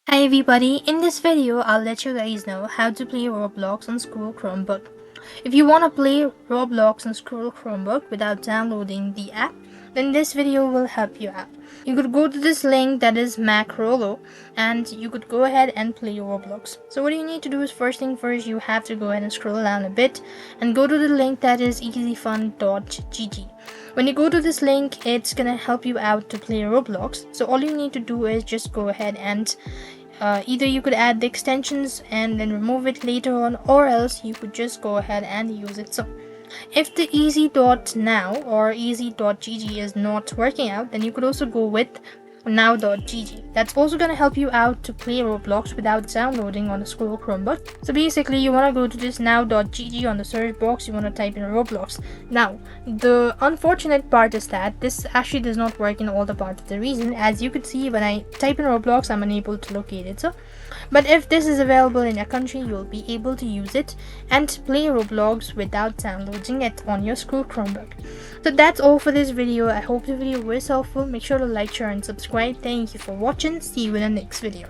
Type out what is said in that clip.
Hi everybody, in this video I'll let you guys know how to play Roblox on school Chromebook. If you want to play Roblox on school Chromebook without downloading the app, then this video will help you out. You could go to this link that is Macrolo and you could go ahead and play Roblox. So what you need to do is first thing first, you have to go ahead and scroll down a bit and go to the link that is easyfun.gg. When you go to this link, it's gonna help you out to play Roblox. So all you need to do is just go ahead and either you could add the extensions and then remove it later on, or else you could just go ahead and use it. So if the easy.now or easy.gg is not working out, then you could also go with now.gg. That's also going to help you out to play Roblox without downloading on the school Chromebook. So basically you want to go to this now.gg, on the search box you want to type in Roblox. Now the unfortunate part is that this actually does not work in all the parts of the region. As you could see, when I type in Roblox, I'm unable to locate it. But if this is available in your country, you'll be able to use it and play Roblox without downloading it on your school Chromebook. So that's all for this video. I hope the video was helpful. Make sure to like, share and subscribe. Thank you for watching. See you in the next video.